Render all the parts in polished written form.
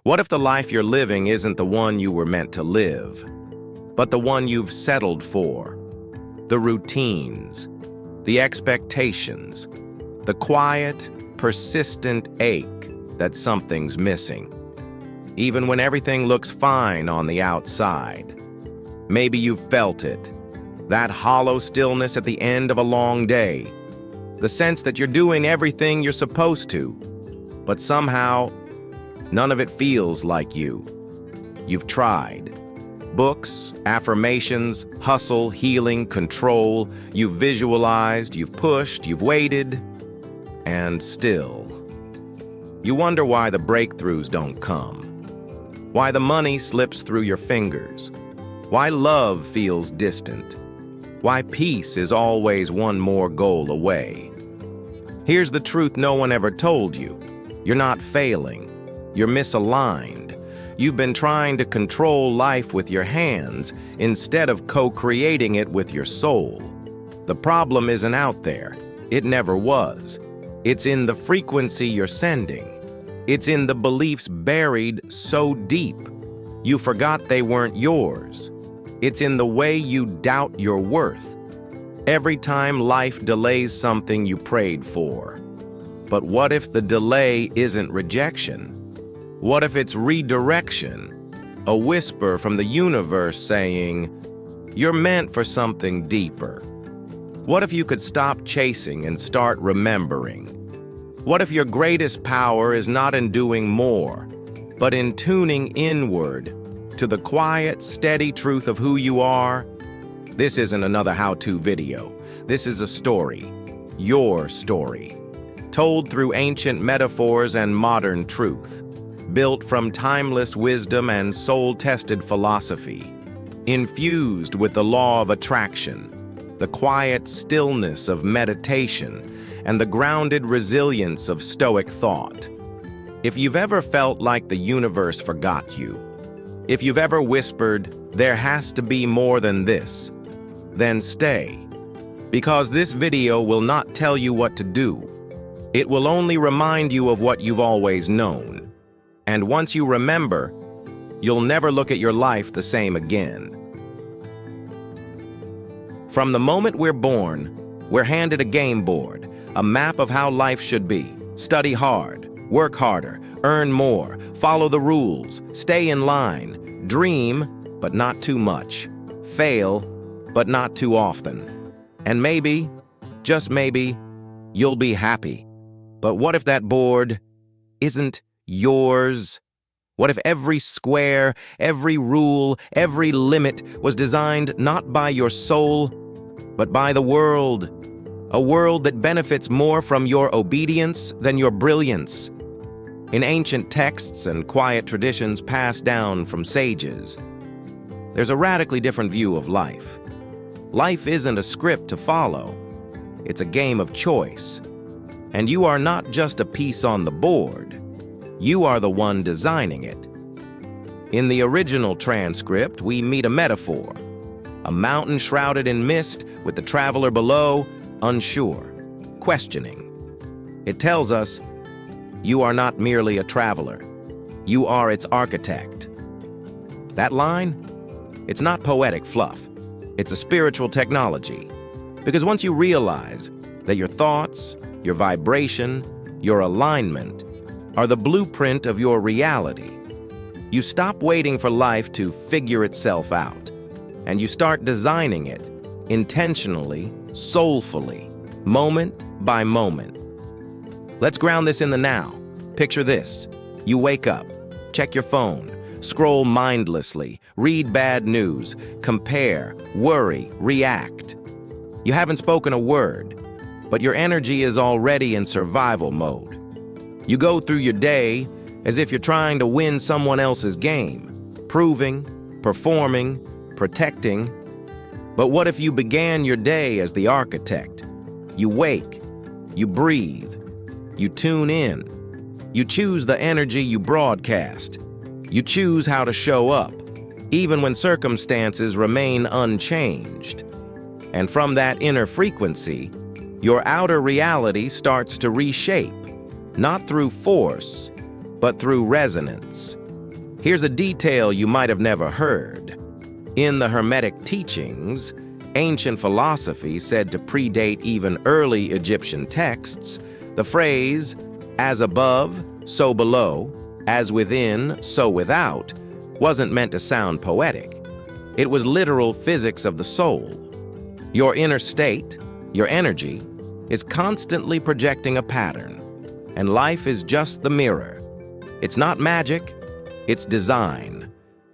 What if the life you're living isn't the one you were meant to live, but the one you've settled for? The routines, the expectations, the quiet, persistent ache that something's missing. Even when everything looks fine on the outside. Maybe you've felt it, that hollow stillness at the end of a long day, the sense that you're doing everything you're supposed to, but somehow none of it feels like you. You've tried. Books, affirmations, hustle, healing, control. You've visualized, you've pushed, you've waited, and still. You wonder why the breakthroughs don't come. Why the money slips through your fingers. Why love feels distant. Why peace is always one more goal away. Here's the truth no one ever told you. You're not failing. You're misaligned. You've been trying to control life with your hands instead of co-creating it with your soul. The problem isn't out there. It never was. It's in the frequency you're sending. It's in the beliefs buried so deep you forgot they weren't yours. It's in the way you doubt your worth. Every time life delays something you prayed for. But what if the delay isn't rejection? What if it's redirection? A whisper from the universe saying, "You're meant for something deeper." What if you could stop chasing and start remembering? What if your greatest power is not in doing more, but in tuning inward to the quiet, steady truth of who you are? This isn't another how-to video. This is a story, your story, told through ancient metaphors and modern truth, built from timeless wisdom and soul-tested philosophy, infused with the law of attraction, the quiet stillness of meditation, and the grounded resilience of Stoic thought. If you've ever felt like the universe forgot you, if you've ever whispered, "There has to be more than this," then stay. Because this video will not tell you what to do. It will only remind you of what you've always known. And once you remember, you'll never look at your life the same again. From the moment we're born, we're handed a game board, a map of how life should be. Study hard, work harder, earn more, follow the rules, stay in line, dream, but not too much, fail, but not too often. And maybe, just maybe, you'll be happy. But what if that board isn't yours? What if every square, every rule, every limit was designed not by your soul, but by the world? A world that benefits more from your obedience than your brilliance. In ancient texts and quiet traditions passed down from sages, there's a radically different view of life. Life isn't a script to follow. It's a game of choice. And you are not just a piece on the board. You are the one designing it. In the original transcript, we meet a metaphor. A mountain shrouded in mist with the traveler below, unsure, questioning. It tells us, you are not merely a traveler. You are its architect. That line? It's not poetic fluff. It's a spiritual technology. Because once you realize that your thoughts, your vibration, your alignment are the blueprint of your reality, you stop waiting for life to figure itself out, and you start designing it intentionally, soulfully, moment by moment. Let's ground this in the now. Picture this. You wake up, check your phone, scroll mindlessly, read bad news, compare, worry, react. You haven't spoken a word, but your energy is already in survival mode. You go through your day as if you're trying to win someone else's game, proving, performing, protecting. But what if you began your day as the architect? You wake, you breathe, you tune in, you choose the energy you broadcast, you choose how to show up, even when circumstances remain unchanged. And from that inner frequency, your outer reality starts to reshape, not through force, but through resonance. Here's a detail you might have never heard. In the Hermetic teachings, ancient philosophy said to predate even early Egyptian texts, the phrase, "as above, so below, as within, so without," wasn't meant to sound poetic. It was literal physics of the soul. Your inner state, your energy, is constantly projecting a pattern, and life is just the mirror. It's not magic, it's design.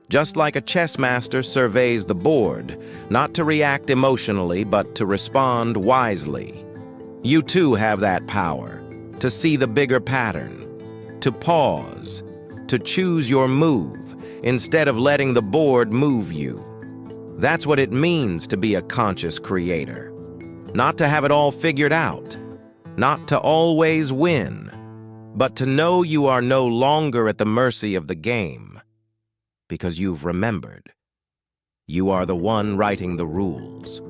Just like a chess master surveys the board, not to react emotionally, but to respond wisely. You too have that power, to see the bigger pattern, to pause, to choose your move, instead of letting the board move you. That's what it means to be a conscious creator. Not to have it all figured out, not to always win, but to know you are no longer at the mercy of the game, because you've remembered. You are the one writing the rules.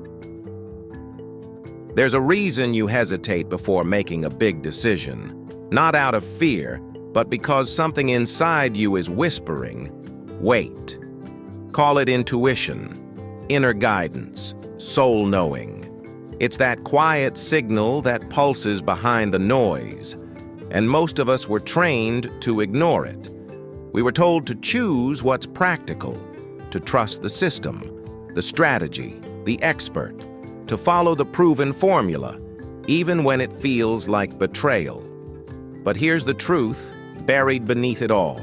There's a reason you hesitate before making a big decision, not out of fear, but because something inside you is whispering, wait. Call it intuition, inner guidance, soul knowing. It's that quiet signal that pulses behind the noise, and most of us were trained to ignore it. We were told to choose what's practical, to trust the system, the strategy, the expert, to follow the proven formula, even when it feels like betrayal. But here's the truth, buried beneath it all.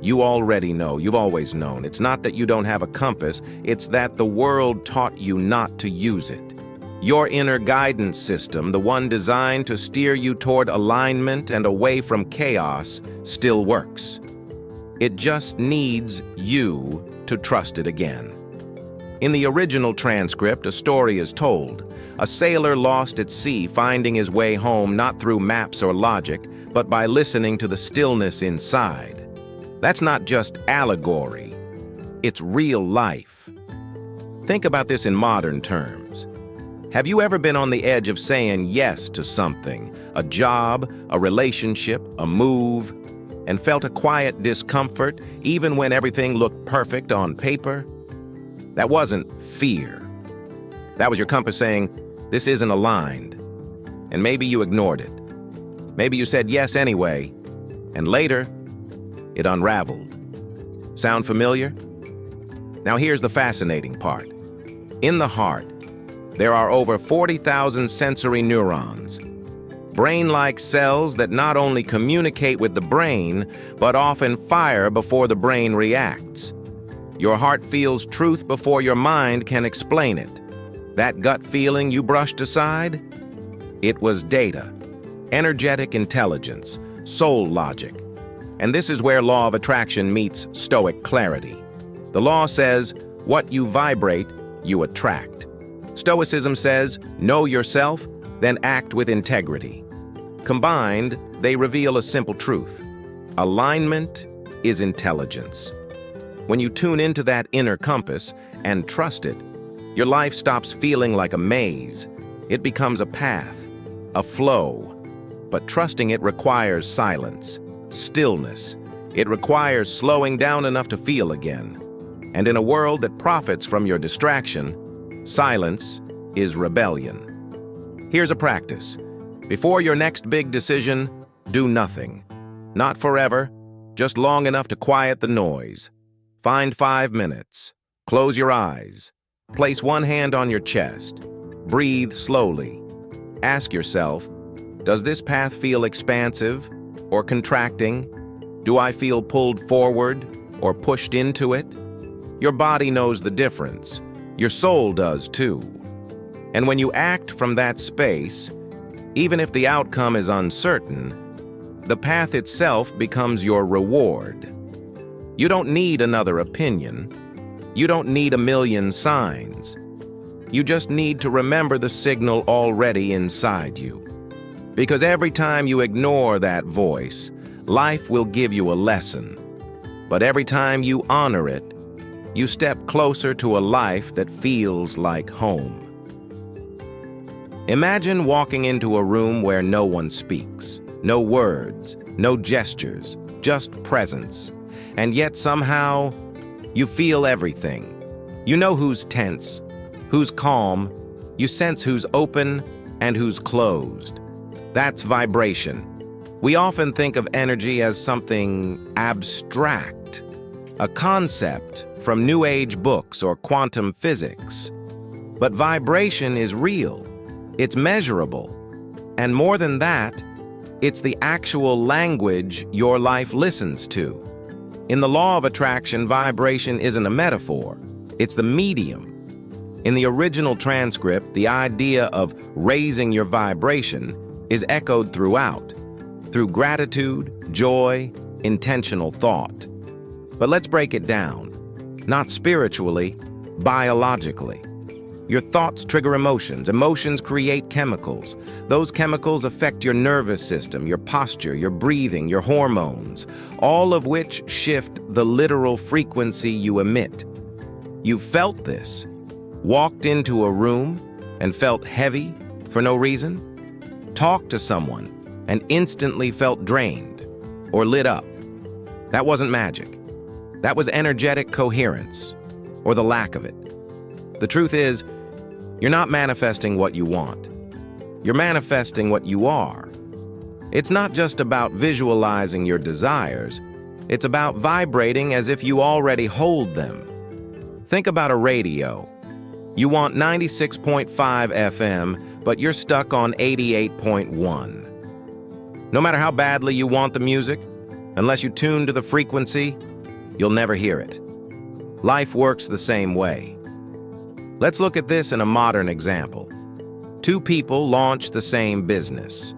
You already know, you've always known. It's not that you don't have a compass, it's that the world taught you not to use it. Your inner guidance system, the one designed to steer you toward alignment and away from chaos, still works. It just needs you to trust it again. In the original transcript, a story is told. A sailor lost at sea, finding his way home not through maps or logic, but by listening to the stillness inside. That's not just allegory. It's real life. Think about this in modern terms. Have you ever been on the edge of saying yes to something, a job, a relationship, a move, and felt a quiet discomfort even when everything looked perfect on paper? That wasn't fear. That was your compass saying, this isn't aligned. And maybe you ignored it. Maybe you said yes anyway, and later, it unraveled. Sound familiar? Now here's the fascinating part. In the heart, there are over 40,000 sensory neurons, brain-like cells that not only communicate with the brain, but often fire before the brain reacts. Your heart feels truth before your mind can explain it. That gut feeling you brushed aside? It was data, energetic intelligence, soul logic. And this is where law of attraction meets stoic clarity. The law says, what you vibrate, you attract. Stoicism says, know yourself, then act with integrity. Combined, they reveal a simple truth. Alignment is intelligence. When you tune into that inner compass and trust it, your life stops feeling like a maze. It becomes a path, a flow. But trusting it requires silence, stillness. It requires slowing down enough to feel again. And in a world that profits from your distraction, silence is rebellion. Here's a practice. Before your next big decision, do nothing. Not forever, just long enough to quiet the noise. Find 5 minutes. Close your eyes. Place one hand on your chest. Breathe slowly. Ask yourself, does this path feel expansive or contracting? Do I feel pulled forward or pushed into it? Your body knows the difference. Your soul does too. And when you act from that space, even if the outcome is uncertain, the path itself becomes your reward. You don't need another opinion. You don't need a million signs. You just need to remember the signal already inside you. Because every time you ignore that voice, life will give you a lesson. But every time you honor it, you step closer to a life that feels like home. Imagine walking into a room where no one speaks, no words, no gestures, just presence. and yet somehow you feel everything. You know who's tense, who's calm, you sense who's open and who's closed. That's vibration. We often think of energy as something abstract, a concept from New Age books or quantum physics. But vibration is real, it's measurable, and more than that, it's the actual language your life listens to. In the law of attraction, vibration isn't a metaphor, it's the medium. In the original transcript, the idea of raising your vibration is echoed throughout, through gratitude, joy, intentional thought. But let's break it down, not spiritually, biologically. Your thoughts trigger emotions. Emotions create chemicals. Those chemicals affect your nervous system, your posture, your breathing, your hormones, all of which shift the literal frequency you emit. You've felt this. Walked into a room and felt heavy for no reason? Talked to someone and instantly felt drained or lit up. That wasn't magic. That was energetic coherence, or the lack of it. The truth is, you're not manifesting what you want. You're manifesting what you are. It's not just about visualizing your desires. It's about vibrating as if you already hold them. Think about a radio. You want 96.5 FM, but you're stuck on 88.1. No matter how badly you want the music, unless you tune to the frequency, you'll never hear it. Life works the same way. Let's look at this in a modern example. Two people launch the same business,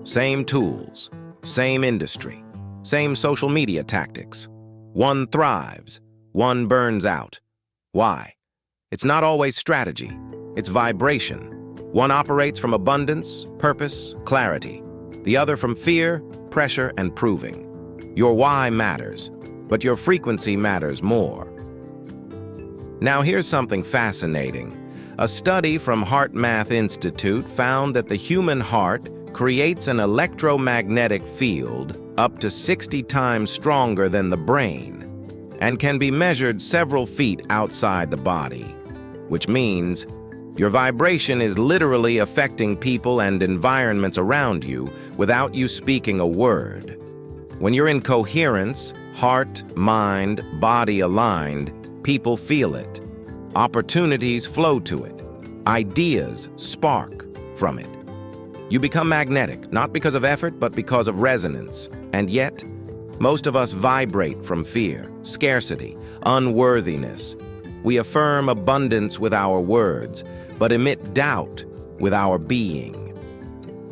same tools, same industry, same social media tactics. One thrives, one burns out. Why? It's not always strategy, it's vibration. One operates from abundance, purpose, clarity. The other from fear, pressure, and proving. Your why matters, but your frequency matters more. Now here's something fascinating. A study from Heart Math Institute found that the human heart creates an electromagnetic field up to 60 times stronger than the brain and can be measured several feet outside the body, which means your vibration is literally affecting people and environments around you without you speaking a word. When you're in coherence, heart, mind, body aligned, people feel it. Opportunities flow to it. Ideas spark from it. You become magnetic, not because of effort, but because of resonance. And yet, most of us vibrate from fear, scarcity, unworthiness. We affirm abundance with our words, but emit doubt with our being.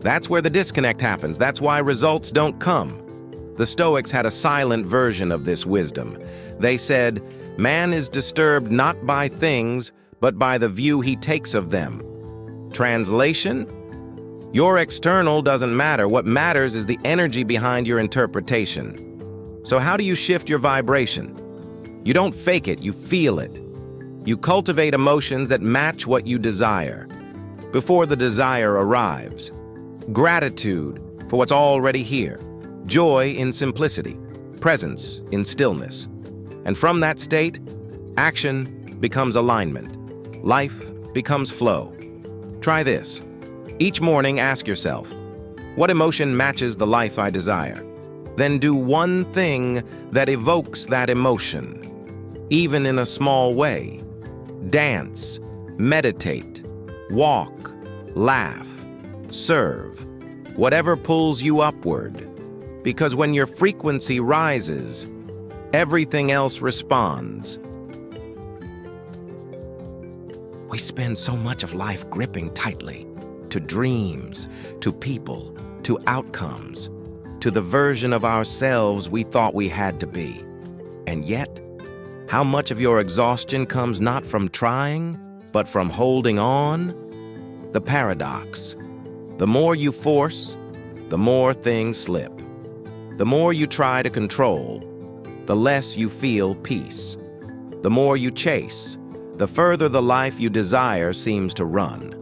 That's where the disconnect happens. That's why results don't come. The Stoics had a silent version of this wisdom. They said, "Man is disturbed not by things, but by the view he takes of them." Translation? Your external doesn't matter. What matters is the energy behind your interpretation. So how do you shift your vibration? You don't fake it, you feel it. You cultivate emotions that match what you desire before the desire arrives. Gratitude for what's already here. Joy in simplicity. Presence in stillness. And from that state, action becomes alignment. Life becomes flow. Try this. Each morning, ask yourself, what emotion matches the life I desire? Then do one thing that evokes that emotion, even in a small way. Dance, meditate, walk, laugh, serve, whatever pulls you upward. Because when your frequency rises, everything else responds. We spend so much of life gripping tightly to dreams, to people, to outcomes, to the version of ourselves we thought we had to be. And yet, how much of your exhaustion comes not from trying, but from holding on? The paradox. The more you force, the more things slip. The more you try to control, the less you feel peace. The more you chase, the further the life you desire seems to run.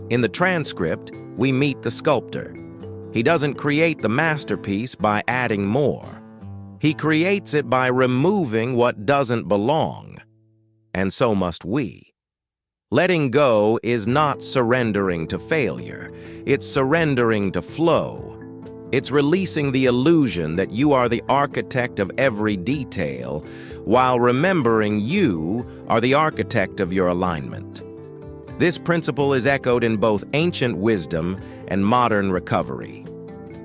In the transcript, we meet the sculptor. He doesn't create the masterpiece by adding more. He creates it by removing what doesn't belong, and so must we. Letting go is not surrendering to failure. It's surrendering to flow. It's releasing the illusion that you are the architect of every detail, while remembering you are the architect of your alignment. This principle is echoed in both ancient wisdom and modern recovery.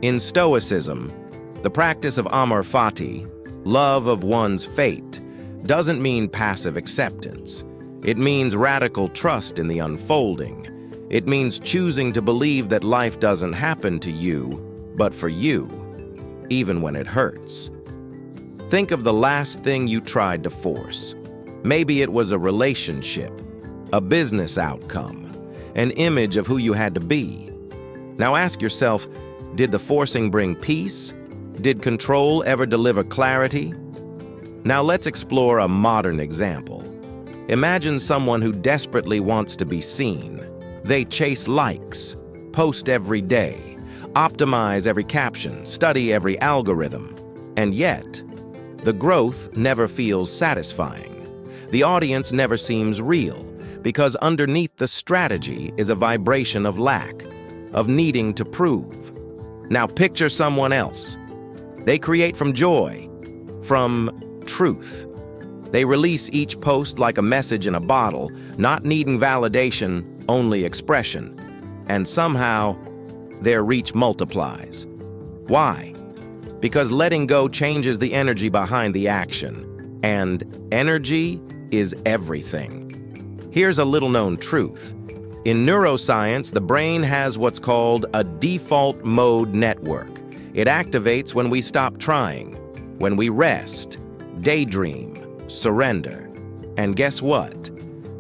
In Stoicism, the practice of amor fati, love of one's fate, doesn't mean passive acceptance. It means radical trust in the unfolding. It means choosing to believe that life doesn't happen to you, but for you, even when it hurts. Think of the last thing you tried to force. Maybe it was a relationship, a business outcome, an image of who you had to be. Now ask yourself, did the forcing bring peace? Did control ever deliver clarity? Now let's explore a modern example. Imagine someone who desperately wants to be seen. They chase likes, post every day, optimize every caption, study every algorithm, and yet, the growth never feels satisfying. The audience never seems real, because underneath the strategy is a vibration of lack, of needing to prove. Now picture someone else. They create from joy, from truth. They release each post like a message in a bottle, not needing validation, only expression. And somehow, their reach multiplies. Why? Because letting go changes the energy behind the action. And energy is everything. Here's a little-known truth. In neuroscience, the brain has what's called a default mode network. It activates when we stop trying, when we rest, daydream, surrender. And guess what?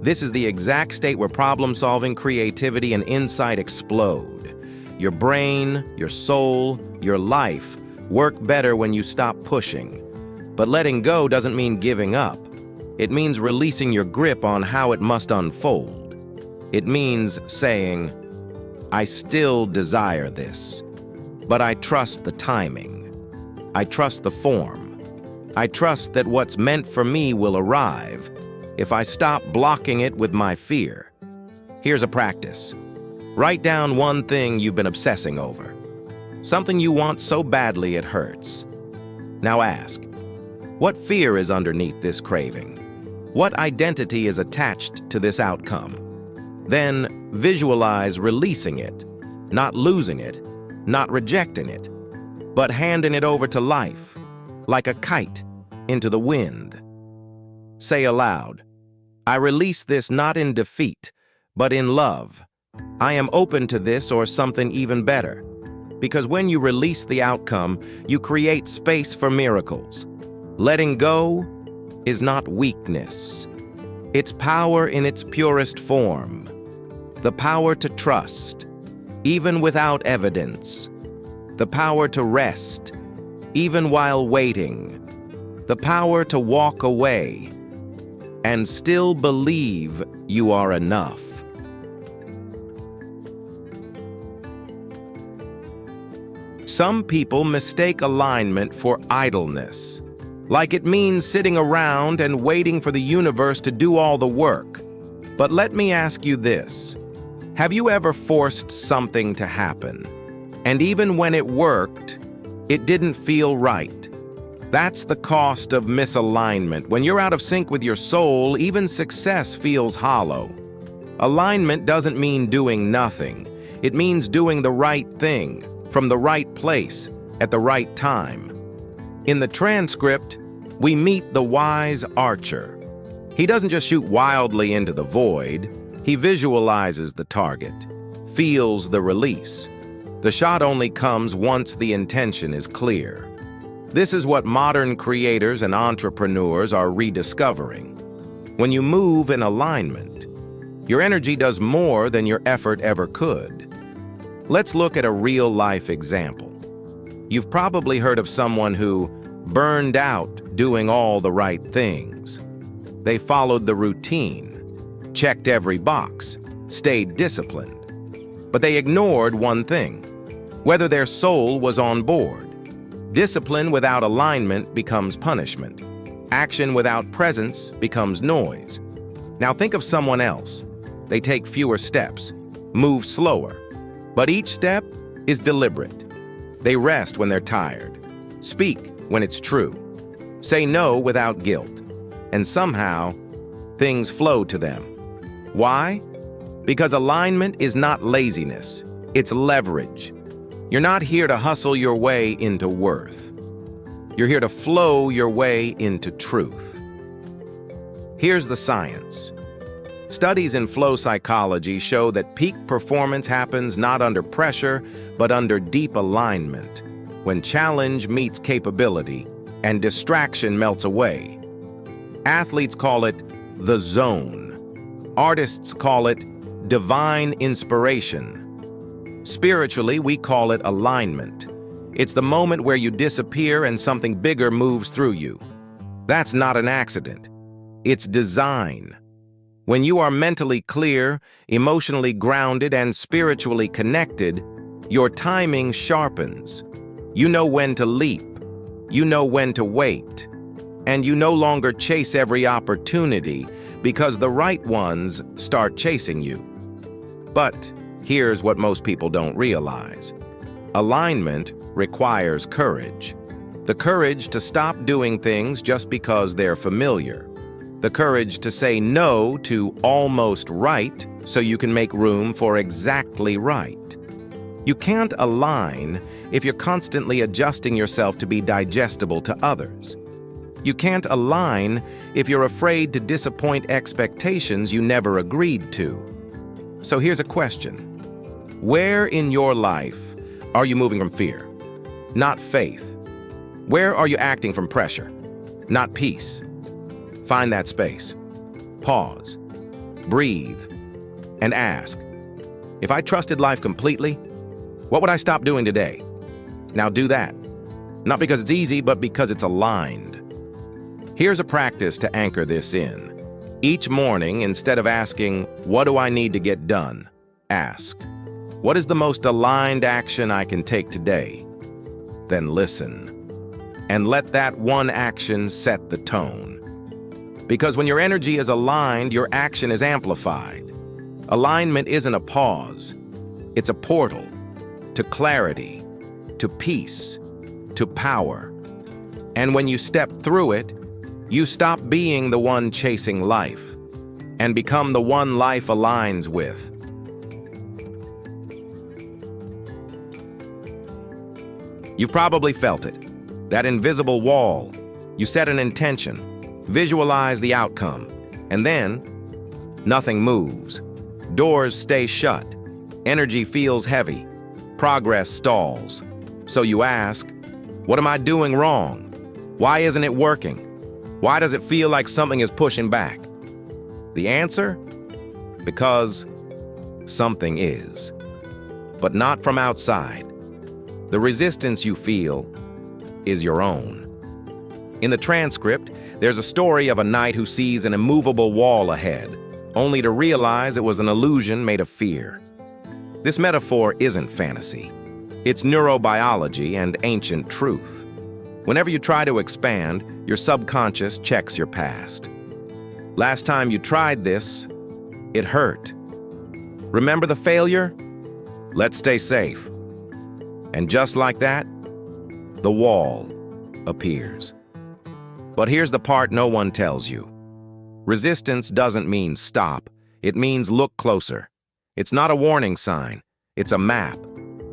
This is the exact state where problem-solving, creativity, and insight explode. Your brain, your soul, your life work better when you stop pushing. But letting go doesn't mean giving up. It means releasing your grip on how it must unfold. It means saying, I still desire this, but I trust the timing. I trust the form. I trust that what's meant for me will arrive if I stop blocking it with my fear. Here's a practice. Write down one thing you've been obsessing over. Something you want so badly it hurts. Now ask, what fear is underneath this craving? What identity is attached to this outcome? Then visualize releasing it, not losing it, not rejecting it, but handing it over to life, like a kite, into the wind. Say aloud, I release this not in defeat, but in love. I am open to this or something even better. Because when you release the outcome, you create space for miracles. Letting go is not weakness. It's power in its purest form. The power to trust, even without evidence. The power to rest, even while waiting. The power to walk away and still believe you are enough. Some people mistake alignment for idleness, like it means sitting around and waiting for the universe to do all the work. But let me ask you this. Have you ever forced something to happen, and even when it worked, it didn't feel right? That's the cost of misalignment. When you're out of sync with your soul, even success feels hollow. Alignment doesn't mean doing nothing. It means doing the right thing, from the right place, at the right time. In the transcript, we meet the wise archer. He doesn't just shoot wildly into the void. He visualizes the target, feels the release. The shot only comes once the intention is clear. This is what modern creators and entrepreneurs are rediscovering. When you move in alignment, your energy does more than your effort ever could. Let's look at a real-life example. You've probably heard of someone who burned out doing all the right things. They followed the routine, checked every box, stayed disciplined. But they ignored one thing, whether their soul was on board. Discipline without alignment becomes punishment. Action without presence becomes noise. Now think of someone else. They take fewer steps, move slower, but each step is deliberate. They rest when they're tired, speak when it's true, say no without guilt, and somehow things flow to them. Why? Because alignment is not laziness, it's leverage. You're not here to hustle your way into worth. You're here to flow your way into truth. Here's the science. Studies in flow psychology show that peak performance happens not under pressure, but under deep alignment, when challenge meets capability and distraction melts away. Athletes call it the zone. Artists call it divine inspiration. Spiritually, we call it alignment. It's the moment where you disappear and something bigger moves through you. That's not an accident. It's design. When you are mentally clear, emotionally grounded, and spiritually connected, your timing sharpens. You know when to leap. You know when to wait. And you no longer chase every opportunity because the right ones start chasing you. But here's what most people don't realize. Alignment requires courage. The courage to stop doing things just because they're familiar. The courage to say no to almost right so you can make room for exactly right. You can't align if you're constantly adjusting yourself to be digestible to others. You can't align if you're afraid to disappoint expectations you never agreed to. So here's a question. Where in your life are you moving from fear, not faith? Where are you acting from pressure, not peace? Find that space. Pause. Breathe. And ask, if I trusted life completely, what would I stop doing today? Now do that. Not because it's easy, but because it's aligned. Here's a practice to anchor this in. Each morning, instead of asking, what do I need to get done? Ask, what is the most aligned action I can take today? Then listen. And let that one action set the tone. Because when your energy is aligned, your action is amplified. Alignment isn't a pause. It's a portal to clarity, to peace, to power. And when you step through it, you stop being the one chasing life and become the one life aligns with. You've probably felt it. That invisible wall. You set an intention. Visualize the outcome, and then nothing moves. Doors stay shut. Energy feels heavy. Progress stalls. So you ask, what am I doing wrong? Why isn't it working? Why does it feel like something is pushing back? The answer? Because something is. But not from outside. The resistance you feel is your own. In the transcript, there's a story of a knight who sees an immovable wall ahead, only to realize it was an illusion made of fear. This metaphor isn't fantasy. It's neurobiology and ancient truth. Whenever you try to expand, your subconscious checks your past. Last time you tried this, it hurt. Remember the failure? Let's stay safe. And just like that, the wall appears. But here's the part no one tells you. Resistance doesn't mean stop. It means look closer. It's not a warning sign. It's a map,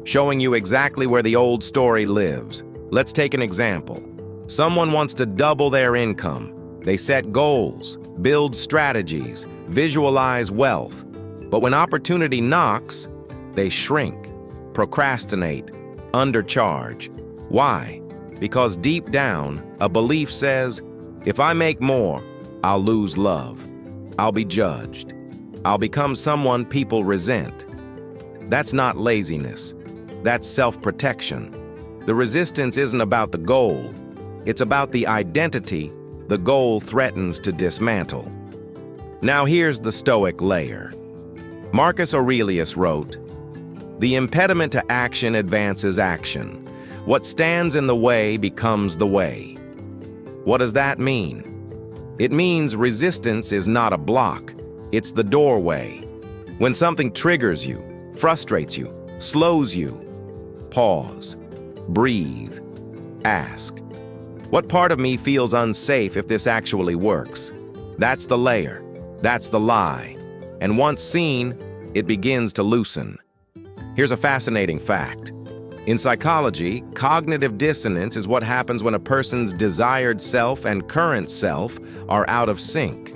showing you exactly where the old story lives. Let's take an example. Someone wants to double their income. They set goals, build strategies, visualize wealth. But when opportunity knocks, they shrink, procrastinate, undercharge. Why? Because deep down, a belief says, if I make more, I'll lose love. I'll be judged. I'll become someone people resent. That's not laziness. That's self-protection. The resistance isn't about the goal. It's about the identity the goal threatens to dismantle. Now here's the Stoic layer. Marcus Aurelius wrote, "The impediment to action advances action. What stands in the way becomes the way. What does that mean? It means resistance is not a block, it's the doorway. When something triggers you, frustrates you, slows you, pause, breathe, ask, what part of me feels unsafe if this actually works? That's the layer, that's the lie. And once seen, it begins to loosen. Here's a fascinating fact. In psychology, cognitive dissonance is what happens when a person's desired self and current self are out of sync.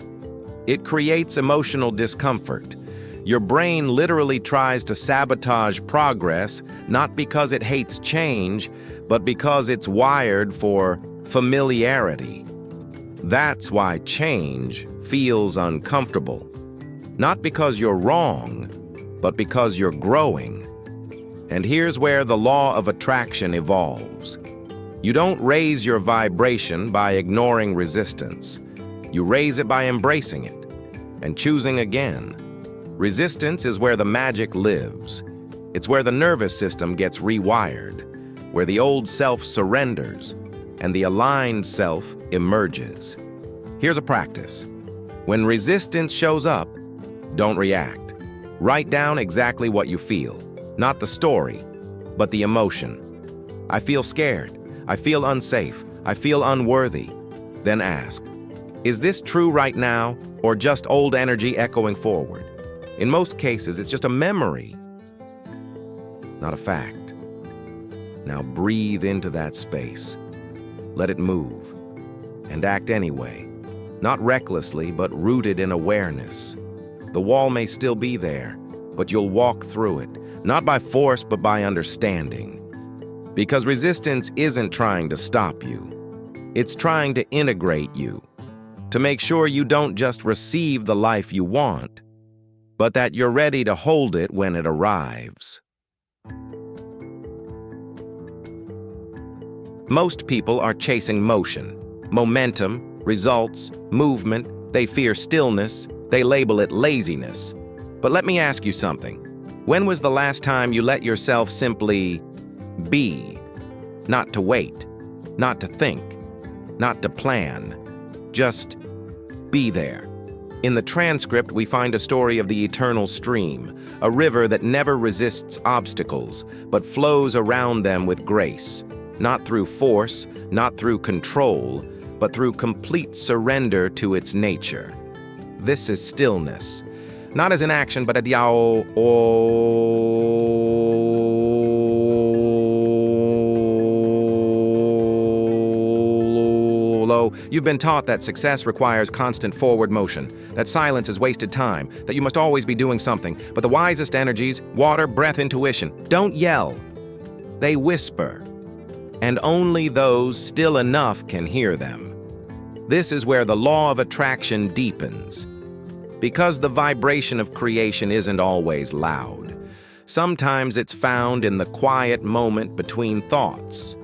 It creates emotional discomfort. Your brain literally tries to sabotage progress, not because it hates change, but because it's wired for familiarity. That's why change feels uncomfortable. Not because you're wrong, but because you're growing. And here's where the law of attraction evolves. You don't raise your vibration by ignoring resistance. You raise it by embracing it and choosing again. Resistance is where the magic lives. It's where the nervous system gets rewired, where the old self surrenders and the aligned self emerges. Here's a practice. When resistance shows up, don't react. Write down exactly what you feel, not the story, but the emotion. I feel scared. I feel unsafe. I feel unworthy. Then ask, is this true right now or just old energy echoing forward? In most cases, it's just a memory, not a fact. Now breathe into that space. Let it move and act anyway, not recklessly, but rooted in awareness. The wall may still be there, but you'll walk through it, not by force, but by understanding. Because resistance isn't trying to stop you. It's trying to integrate you, to make sure you don't just receive the life you want, but that you're ready to hold it when it arrives. Most people are chasing motion, momentum, results, movement. They fear stillness. They label it laziness. But let me ask you something. When was the last time you let yourself simply be? Not to wait, not to think, not to plan. Just be there. In the transcript, we find a story of the eternal stream, a river that never resists obstacles, but flows around them with grace. Not through force, not through control, but through complete surrender to its nature. This is stillness. Not as an action, but a diao. You've been taught that success requires constant forward motion, that silence is wasted time, that you must always be doing something. But the wisest energies, water, breath, intuition, don't yell. They whisper. And only those still enough can hear them. This is where the law of attraction deepens. Because the vibration of creation isn't always loud. Sometimes it's found in the quiet moment between thoughts,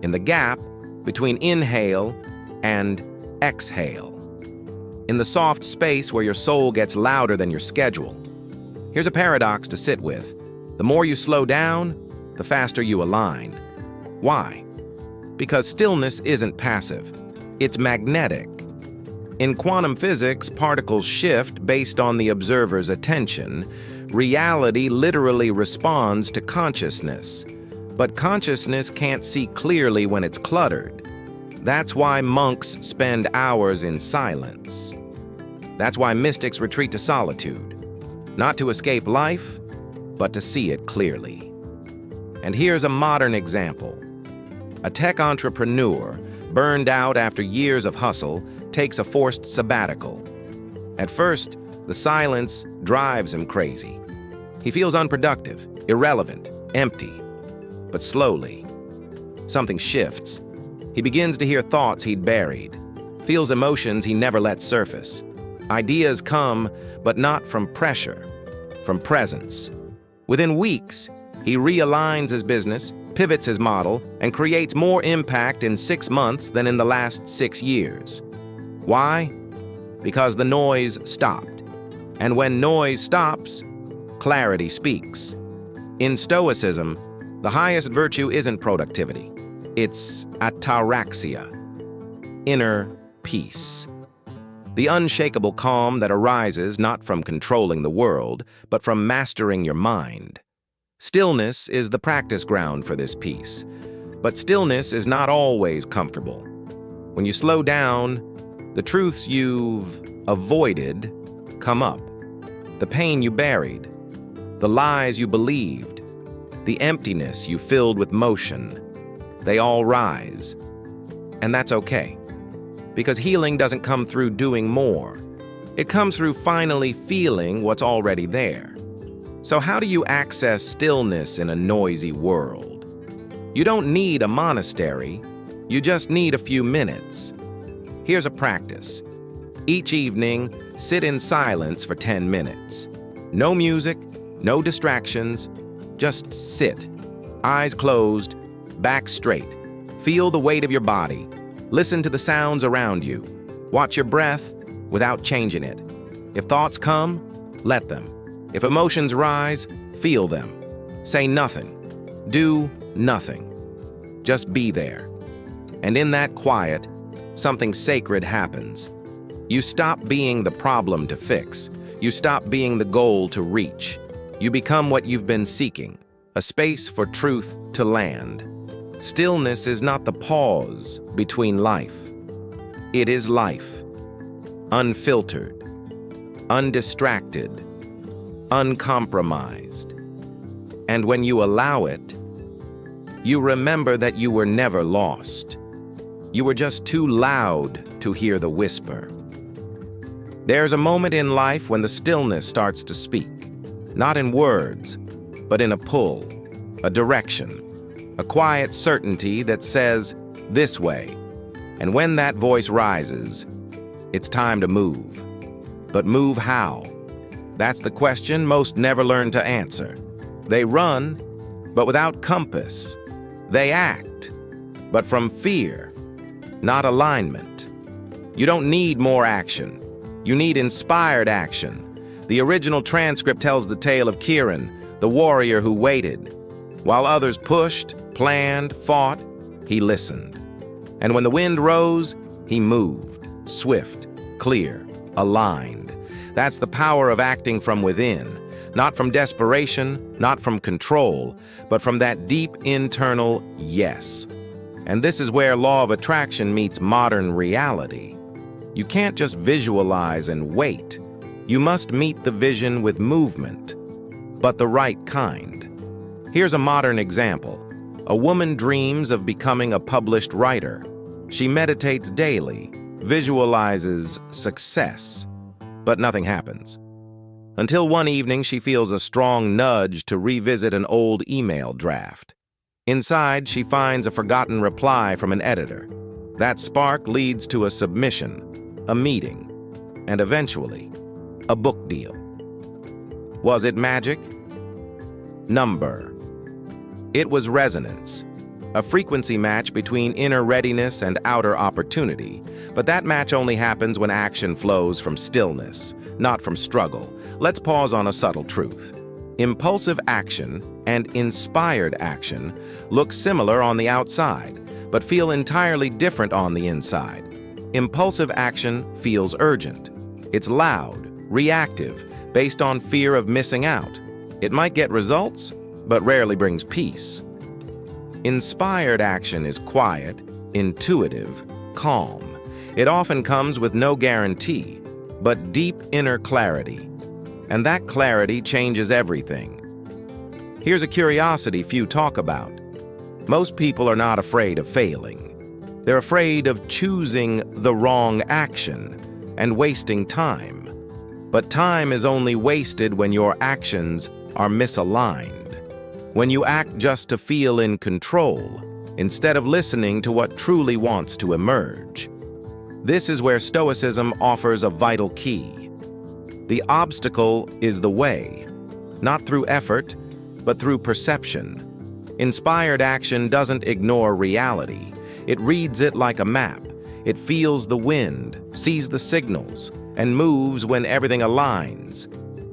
in the gap between inhale and exhale, in the soft space where your soul gets louder than your schedule. Here's a paradox to sit with. The more you slow down, the faster you align. Why? Because stillness isn't passive. It's magnetic. In quantum physics, particles shift based on the observer's attention. Reality literally responds to consciousness. But consciousness can't see clearly when it's cluttered. That's why monks spend hours in silence. That's why mystics retreat to solitude. Not to escape life, but to see it clearly. And here's a modern example. A tech entrepreneur, burned out after years of hustle, takes a forced sabbatical. At first, the silence drives him crazy. He feels unproductive, irrelevant, empty. But slowly, something shifts. He begins to hear thoughts he'd buried, feels emotions he never let surface. Ideas come, but not from pressure, from presence. Within weeks, he realigns his business, pivots his model, and creates more impact in 6 months than in the last 6 years. Why? Because the noise stopped. And when noise stops, clarity speaks. In Stoicism, The highest virtue isn't productivity. It's ataraxia, inner peace. The unshakable calm that arises not from controlling the world, but from mastering your mind. Stillness is the practice ground for this peace. But stillness is not always comfortable. When you slow down, the truths you've avoided come up. The pain you buried, the lies you believed, the emptiness you filled with motion, they all rise. And that's okay. Because healing doesn't come through doing more. It comes through finally feeling what's already there. So how do you access stillness in a noisy world? You don't need a monastery. You just need a few minutes. Here's a practice. Each evening, sit in silence for 10 minutes. No music, no distractions. Just sit. Eyes closed, back straight. Feel the weight of your body. Listen to the sounds around you. Watch your breath without changing it. If thoughts come, let them. If emotions rise, feel them. Say nothing. Do nothing. Just be there. And in that quiet, something sacred happens. You stop being the problem to fix. You stop being the goal to reach. You become what you've been seeking, a space for truth to land. Stillness is not the pause between life. It is life. Unfiltered, undistracted, uncompromised. And when you allow it, you remember that you were never lost. You were just too loud to hear the whisper. There's a moment in life when the stillness starts to speak, not in words, but in a pull, a direction, a quiet certainty that says, this way. And when that voice rises, it's time to move. But move how? That's the question most never learn to answer. They run, but without compass. They act, but from fear, not alignment. You don't need more action. You need inspired action. The original transcript tells the tale of Kieran, the warrior who waited. While others pushed, planned, fought, he listened. And when the wind rose, he moved, swift, clear, aligned. That's the power of acting from within, not from desperation, not from control, but from that deep internal yes. And this is where law of attraction meets modern reality. You can't just visualize and wait. You must meet the vision with movement, but the right kind. Here's a modern example. A woman dreams of becoming a published writer. She meditates daily, visualizes success, but nothing happens. Until one evening she feels a strong nudge to revisit an old email draft. Inside, she finds a forgotten reply from an editor. That spark leads to a submission, a meeting, and eventually, a book deal. Was it magic? Number. It was resonance, a frequency match between inner readiness and outer opportunity, but that match only happens when action flows from stillness, not from struggle. Let's pause on a subtle truth. Impulsive action and inspired action look similar on the outside, but feel entirely different on the inside. Impulsive action feels urgent. It's loud, reactive, based on fear of missing out. It might get results, but rarely brings peace. Inspired action is quiet, intuitive, calm. It often comes with no guarantee, but deep inner clarity. And that clarity changes everything. Here's a curiosity few talk about. Most people are not afraid of failing. They're afraid of choosing the wrong action and wasting time. But time is only wasted when your actions are misaligned. When you act just to feel in control, instead of listening to what truly wants to emerge. This is where Stoicism offers a vital key. The obstacle is the way, not through effort, but through perception. Inspired action doesn't ignore reality. It reads it like a map. It feels the wind, sees the signals, and moves when everything aligns.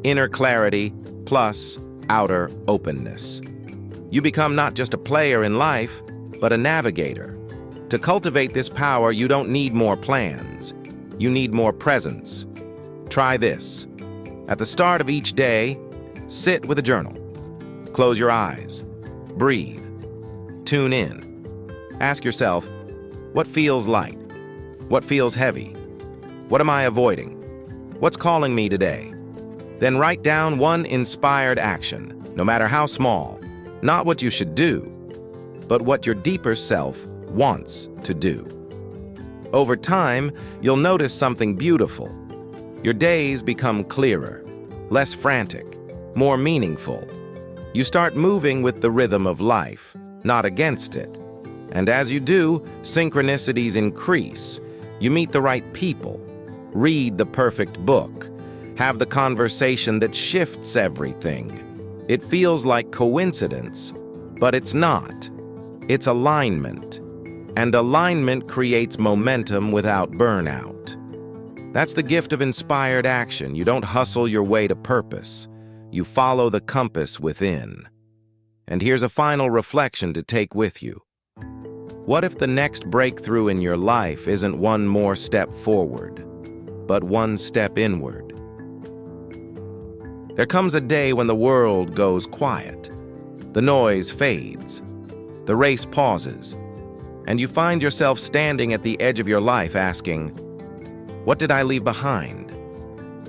Inner clarity plus outer openness. You become not just a player in life, but a navigator. To cultivate this power, you don't need more plans. You need more presence. Try this. At the start of each day, sit with a journal. Close your eyes. Breathe. Tune in. Ask yourself, what feels light? What feels heavy? What am I avoiding? What's calling me today? Then write down one inspired action, no matter how small. Not what you should do, but what your deeper self wants to do. Over time, you'll notice something beautiful. Your days become clearer, less frantic, more meaningful. You start moving with the rhythm of life, not against it. And as you do, synchronicities increase. You meet the right people, read the perfect book, have the conversation that shifts everything. It feels like coincidence, but it's not. It's alignment. And alignment creates momentum without burnout. That's the gift of inspired action. You don't hustle your way to purpose. You follow the compass within. And here's a final reflection to take with you. What if the next breakthrough in your life isn't one more step forward, but one step inward? There comes a day when the world goes quiet. The noise fades. The race pauses. And you find yourself standing at the edge of your life asking, what did I leave behind?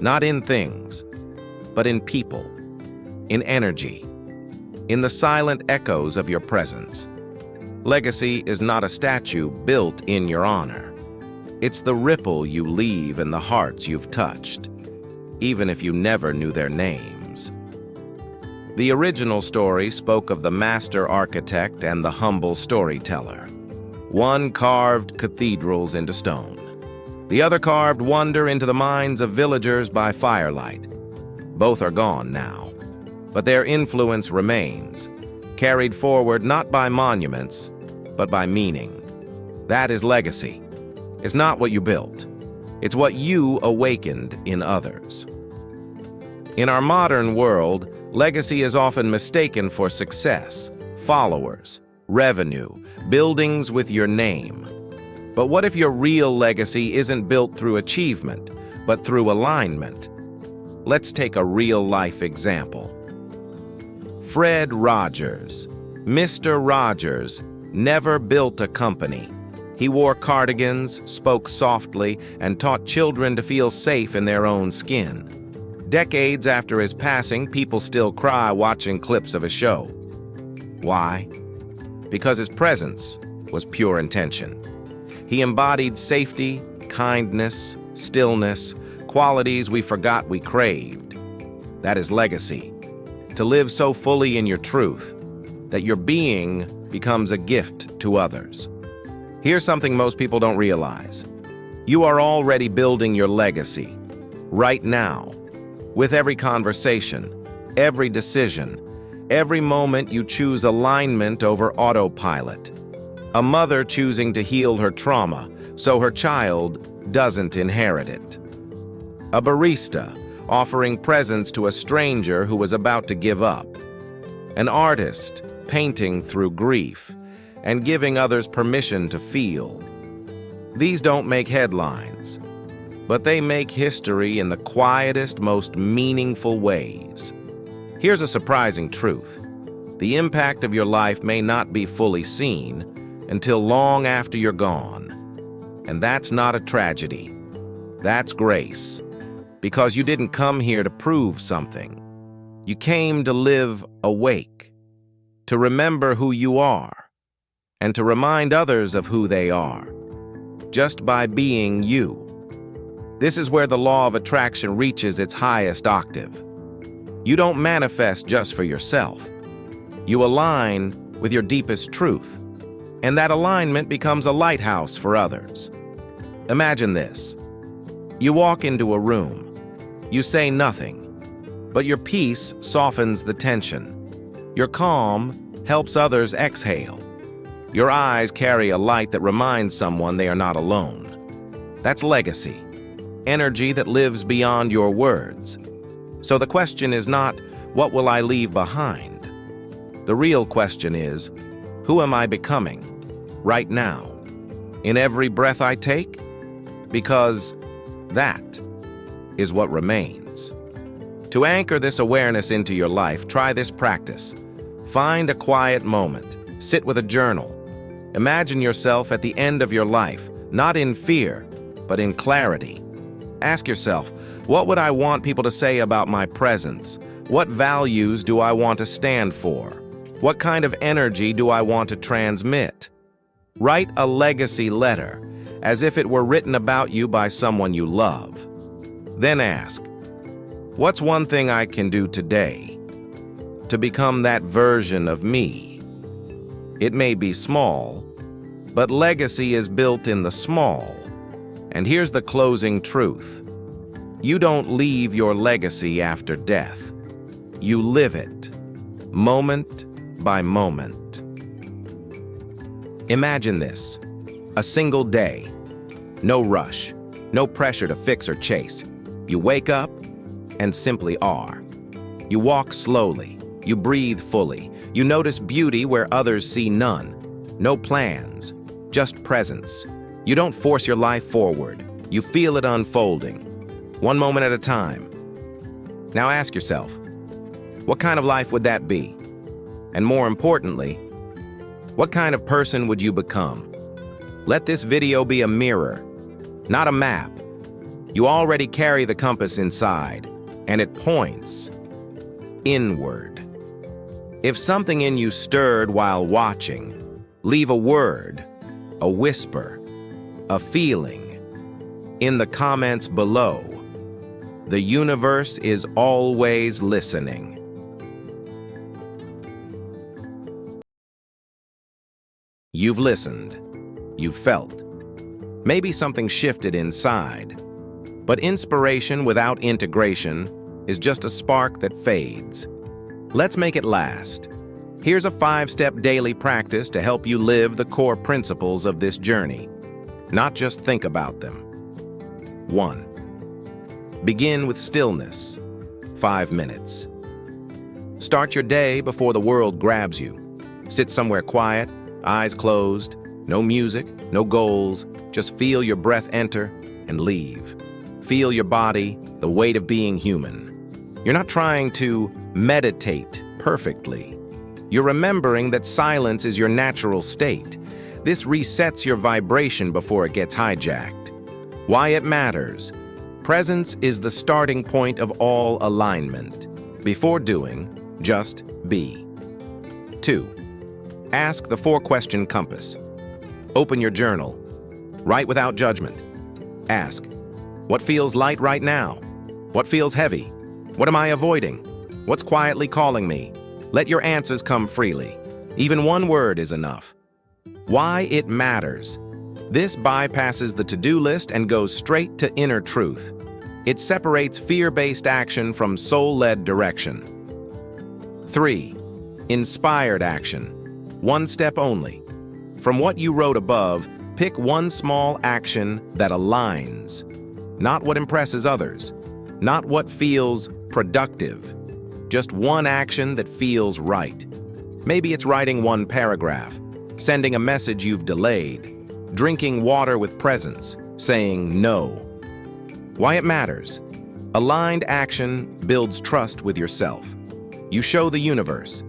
Not in things, but in people, in energy, in the silent echoes of your presence. Legacy is not a statue built in your honor. It's the ripple you leave in the hearts you've touched, even if you never knew their names. The original story spoke of the master architect and the humble storyteller. One carved cathedrals into stone. The other carved wonder into the minds of villagers by firelight. Both are gone now, but their influence remains, carried forward not by monuments, but by meaning. That is legacy. It's not what you built. It's what you awakened in others. In our modern world, legacy is often mistaken for success, followers, revenue, buildings with your name. But what if your real legacy isn't built through achievement, but through alignment? Let's take a real-life example. Fred Rogers. Mr. Rogers never built a company. He wore cardigans, spoke softly, and taught children to feel safe in their own skin. Decades after his passing, people still cry watching clips of his show. Why? Because his presence was pure intention. He embodied safety, kindness, stillness, qualities we forgot we craved. That is legacy. To live so fully in your truth that your being becomes a gift to others. Here's something most people don't realize. You are already building your legacy, right now, with every conversation, every decision, every moment you choose alignment over autopilot. A mother choosing to heal her trauma so her child doesn't inherit it. A barista offering presents to a stranger who was about to give up. An artist painting through grief and giving others permission to feel. These don't make headlines, but they make history in the quietest, most meaningful ways. Here's a surprising truth. The impact of your life may not be fully seen until long after you're gone. And that's not a tragedy. That's grace. Because you didn't come here to prove something. You came to live awake, to remember who you are, and to remind others of who they are, just by being you. This is where the law of attraction reaches its highest octave. You don't manifest just for yourself. You align with your deepest truth, and that alignment becomes a lighthouse for others. Imagine this. You walk into a room. You say nothing, but your peace softens the tension. Your calm helps others exhale. Your eyes carry a light that reminds someone they are not alone. That's legacy, energy that lives beyond your words. So the question is not, what will I leave behind? The real question is, who am I becoming right now, in every breath I take? Because that is what remains. To anchor this awareness into your life, try this practice. Find a quiet moment. Sit with a journal. Imagine yourself at the end of your life, not in fear, but in clarity. Ask yourself, what would I want people to say about my presence? What values do I want to stand for? What kind of energy do I want to transmit? Write a legacy letter, as if it were written about you by someone you love. Then ask, what's one thing I can do today to become that version of me? It may be small, but legacy is built in the small. And here's the closing truth. You don't leave your legacy after death. You live it, moment by moment. Imagine this, a single day, no rush, no pressure to fix or chase. You wake up and simply are. You walk slowly, you breathe fully, you notice beauty where others see none. No plans, just presence. You don't force your life forward, you feel it unfolding, one moment at a time. Now ask yourself, what kind of life would that be? And more importantly, what kind of person would you become? Let this video be a mirror, not a map. You already carry the compass inside, and it points inward. If something in you stirred while watching, leave a word, a whisper, a feeling in the comments below. The universe is always listening. You've listened. You've felt. Maybe something shifted inside. But inspiration without integration is just a spark that fades. Let's make it last. Here's a 5-step daily practice to help you live the core principles of this journey, not just think about them. 1. Begin with stillness. 5 minutes. Start your day before the world grabs you. Sit somewhere quiet, eyes closed, no music, no goals, just feel your breath enter and leave. Feel your body, the weight of being human. You're not trying to meditate perfectly. You're remembering that silence is your natural state. This resets your vibration before it gets hijacked. Why it matters. Presence is the starting point of all alignment. Before doing, just be. 2. Ask the 4-question compass. Open your journal. Write without judgment. Ask, what feels light right now? What feels heavy? What am I avoiding? What's quietly calling me? Let your answers come freely. Even one word is enough. Why it matters. This bypasses the to-do list and goes straight to inner truth. It separates fear-based action from soul-led direction. 3. Inspired action. 1 step only. From what you wrote above, pick one small action that aligns. Not what impresses others. Not what feels productive. Just one action that feels right. Maybe it's writing 1 paragraph, sending a message you've delayed, drinking water with presence, saying no. Why it matters. Aligned action builds trust with yourself. You show the universe,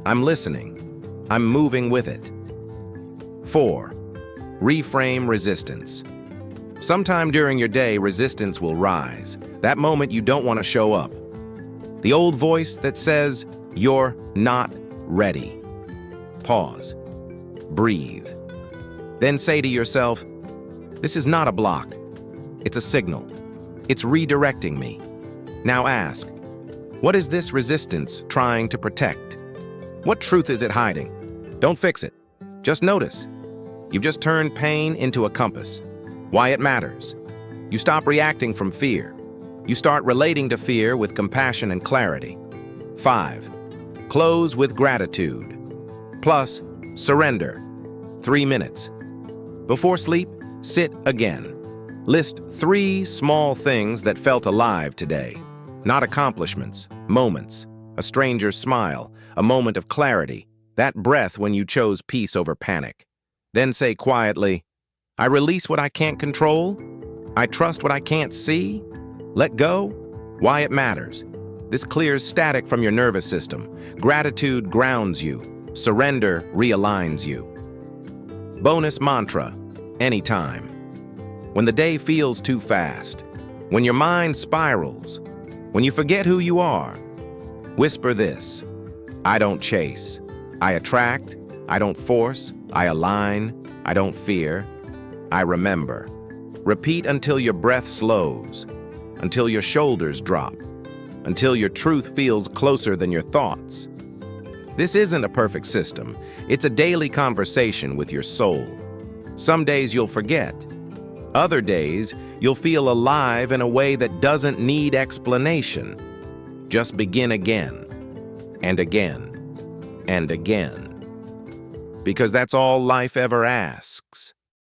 I'm listening, I'm moving with it. 4. Reframe resistance. Sometime during your day, resistance will rise. That moment you don't want to show up. The old voice that says, you're not ready. Pause. Breathe. Then say to yourself, this is not a block. It's a signal. It's redirecting me. Now ask, what is this resistance trying to protect? What truth is it hiding? Don't fix it. Just notice. You've just turned pain into a compass. Why it matters. You stop reacting from fear. You start relating to fear with compassion and clarity. 5. Close with gratitude. Plus, surrender. 3 minutes. Before sleep, sit again. List 3 small things that felt alive today. Not accomplishments, moments, a stranger's smile, a moment of clarity, that breath when you chose peace over panic. Then say quietly, I release what I can't control. I trust what I can't see. Let go. Why it matters. This clears static from your nervous system. Gratitude grounds you. Surrender realigns you. Bonus mantra, anytime. When the day feels too fast, when your mind spirals, when you forget who you are, whisper this. I don't chase. I attract. I don't force. I align. I don't fear. I remember. Repeat until your breath slows, until your shoulders drop, until your truth feels closer than your thoughts. This isn't a perfect system. It's a daily conversation with your soul. Some days you'll forget. Other days, you'll feel alive in a way that doesn't need explanation. Just begin again, and again, and again. Because that's all life ever asks.